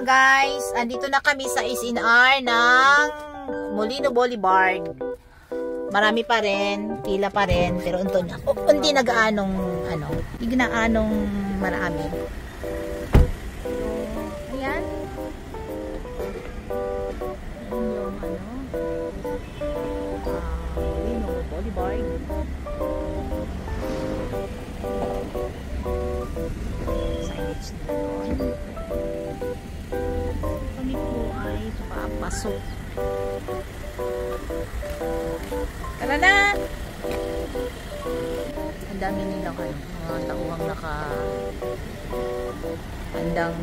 guys, andito na kami sa SNR ng Molino Boulevard. Marami pa rin, pila pa rin, pero hindi nagaanong hindi na marami. Ayan. Yung Molino Boulevard. Signage na doon. Kami po ay papasok. Tara na! Ang dami nilang mga tauhang handang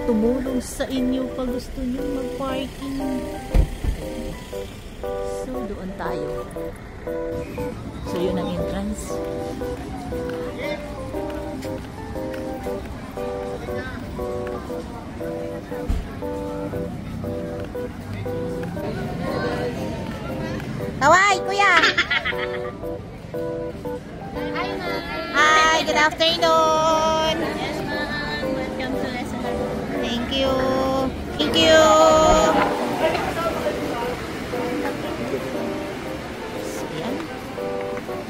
tumulong sa inyo pag gusto nyo mag-parking. So, doon tayo. So, yun ang entrance. Kawai, kuya! Hi, ma'am! Hi, good afternoon! Yes, ma'am! Welcome to lesson. Thank you! Thank you! So, yan.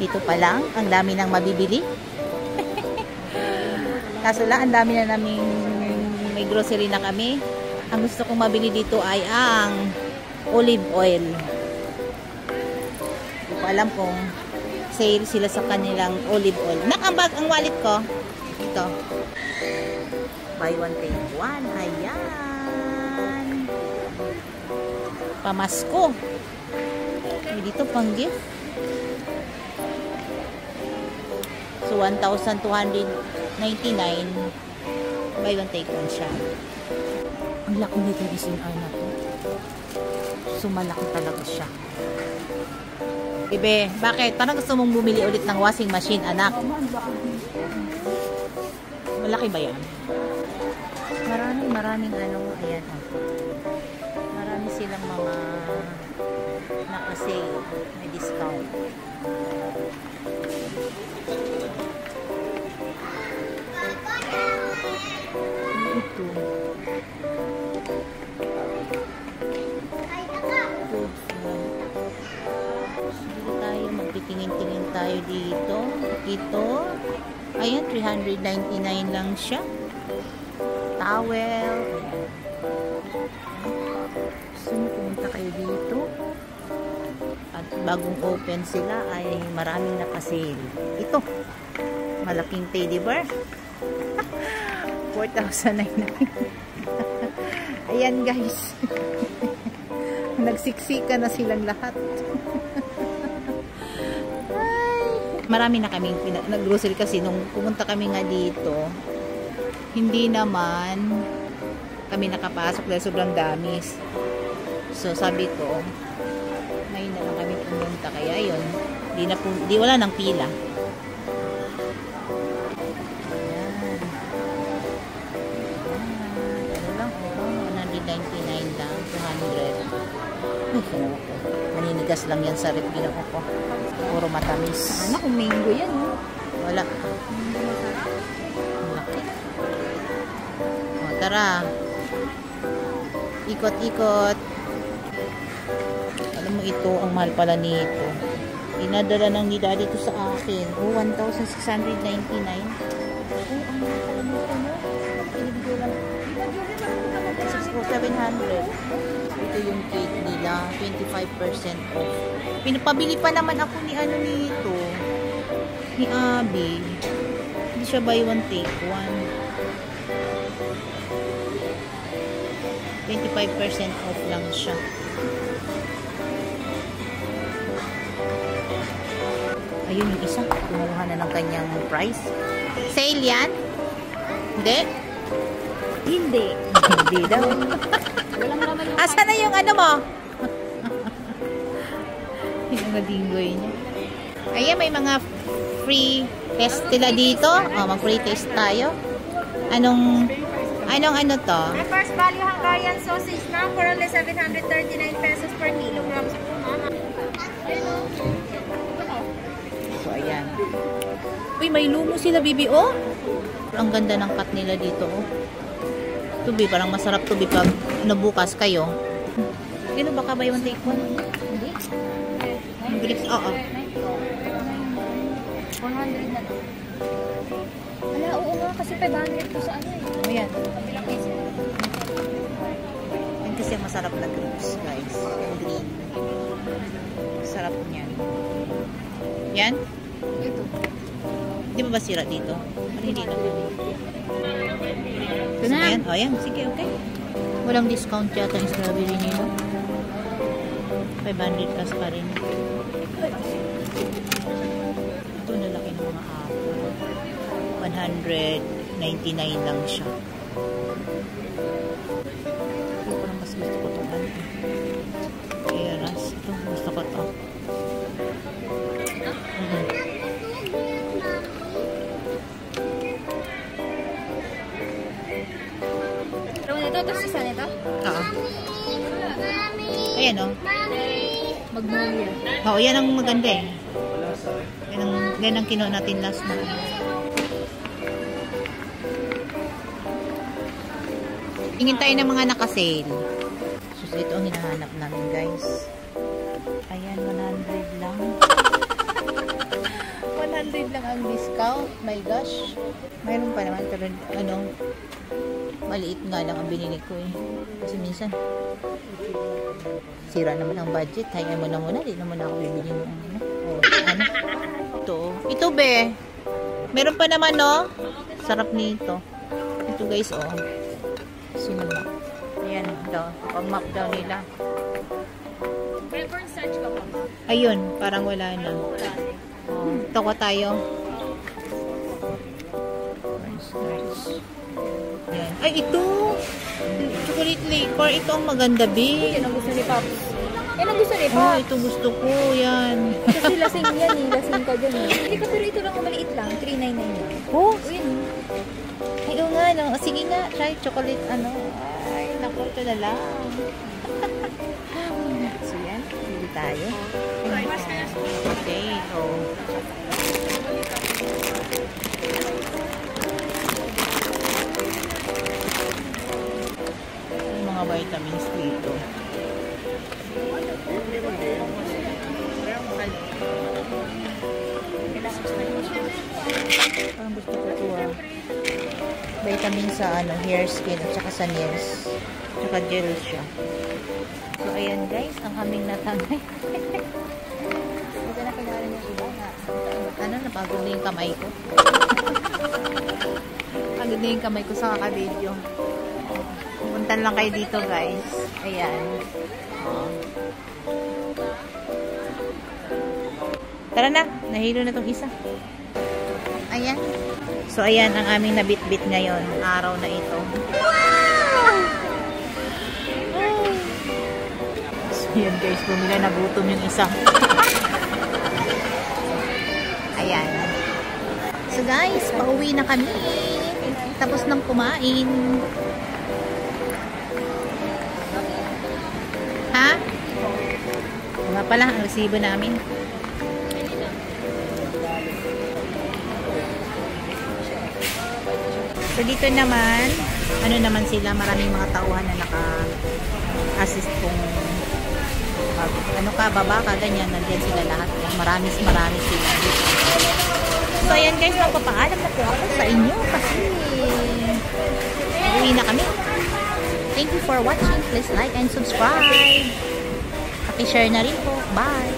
Dito pa lang, ang dami nang mabibili. Kaso lang, ang dami na naming may grocery na kami. Ang gusto kong mabili dito ay ang olive oil. Hindi ko alam kung sale sila sa kanilang olive oil. Nakambag ang wallet ko. Ito. Buy one, take one. Ayan. Pamasko. May dito pang gift. So, 1,299. Buy one, take one siya. Ang laki nito yung SNR na to. So, malaki talaga siya. Bebe, bakit? Parang gusto mong bumili ulit ng washing machine, anak? Malaki ba yan? Maraming ayan. Marami silang mga naka-sale. May discount. Ito. Magtitingin-tingin tayo dito. Ito. Ayan, 399 lang siya. Towel. So, pumunta kayo dito. At bagong open sila ay maraming nakasale. Ito. Malaking teddy bear. 4,999. Ayan, guys. Nagsiksika na silang lahat. Marami na kaming nag-grocery kasi nung pumunta kami nga dito, hindi naman kami nakapasok dahil sobrang dami. So sabi ko, ngayon na lang kami pumunta, kaya yun, wala nang pila. Ayan. Ano lang, 199 lang, 200. Maninigas lang yan sa rep, ginawa ko. Puro matamis. Ano kung mango yan, oh? Wala. Malaki. O, tara. Ikot-ikot. Alam mo, ito, ang mahal pala nito. Inadala ng ni daddy ito sa akin. Oh, 1,699. Oh, ang mahal pala nito, no? Pinibigyo lang. 700. Ito yung cake nila, 25% off. Pinapabili pa naman ako ni nito, ni Abby. Hindi siya buy one take one. 25% off lang siya. Ayun yung isa, kumuha na ng kanyang price. Sale yan? Hindi? Hindi. Hindi daw. Asa na yung ano mo? Yung madinggoy niya. Ayan, may mga free test sila dito. O, mag-free test tayo. Anong ano to? First value Hungarian sausage na for only 739 pesos per kilogram. So, ayan. Uy, may lumo sila, bibi, oh. Ang ganda ng cut nila dito, oh. Tubi, parang masarap tubi pag bukas kayo. Ano baka ba yung take one? Hindi. Grapes, oo. 400 na to. Wala, oo nga, kasi 500 to sa ano eh. Ayan. Kabilang piso. Yan kasi ang masarap na grapes, guys. Yung green. Sarap niyan. Yan? Ito. Di ba sira dito? Ano hindi lang? Ito na. Ayan. O, yan. Sige, okay. Walang discount yata yung strawberry nila. 500 plus pa rin. Ito nalaki ng mga apple. 199 lang siya. Ito parang mas gusto ko itong ano. Keras. Ito, gusto ko ito. Pero nito, tapos isa nito? Oo. Ayan o. Magnolia. Oo, yan ang maganda eh. Yan ang kinuha natin last na. Tingin tayo ng mga nakasale. So, ito ang hinahanap namin, guys. Ayan, 100 lang. 100 lang ang discount. My gosh. Mayroon pa naman. Pero, ano, maliit nga lang ang binili ko eh. Kasi minsan, sira naman ang budget. Hayaan mo na muna. Di naman ako bibili ng ano. O, ano. Ito be. Meron pa naman, no? Sarap nito. Ito guys, oh. Sinula. Ayan, daw. Pag-map daw nila. May search ka pa. Ayun, parang wala na. Oh, tawa tayo. Ayan. Ay, ito! Chocolate liquor. Ito ang maganda, be. Yan ang gusto ni Pops. Yan ang gusto ni Oh, Pops. ito gusto ko. Yan. Kasi lasing yan eh. Lasing ka dyan eh. Hindi ka, pero ito lang maliit lang. 399 lang. Oh, Uy, ay, oo nga, no. Sige nga, try chocolate, ano. Ay, naku, ito na lang. So, yan. Pili tayo. Okay, oh. Yung mga vitamins dito. Parang gusto ko ito vitamin sa ano, hair, skin at saka sa nails. Saka gel siya. So ayan guys, ang aming natangay. Ito na kailangan yung iba na ano, napagod na yung kamay ko. Pagod na yung kamay ko sa kaka-video. Pumuntan lang kayo dito guys. Ayan. Oh. Tara na, nahilo na tong isa. Ayan. So, ayan ang aming nabitbit ngayon. Araw na ito. Wow! So, ayan guys. Bumila na gutom yung isa. Ayan. So, guys. Pauwi na kami. Tapos nang kumain. Ha? Nga pala, ang resibo namin. So, dito naman, ano naman sila, maraming mga tauhan na naka-assist kung ano ka, baba ka, ganyan, nandiyan sila lahat. Marami sila. So, ayan guys, magpapaalam na po ako sa inyo kasi uwi na kami. Thank you for watching. Please like and subscribe. Paki-share na rin po. Bye!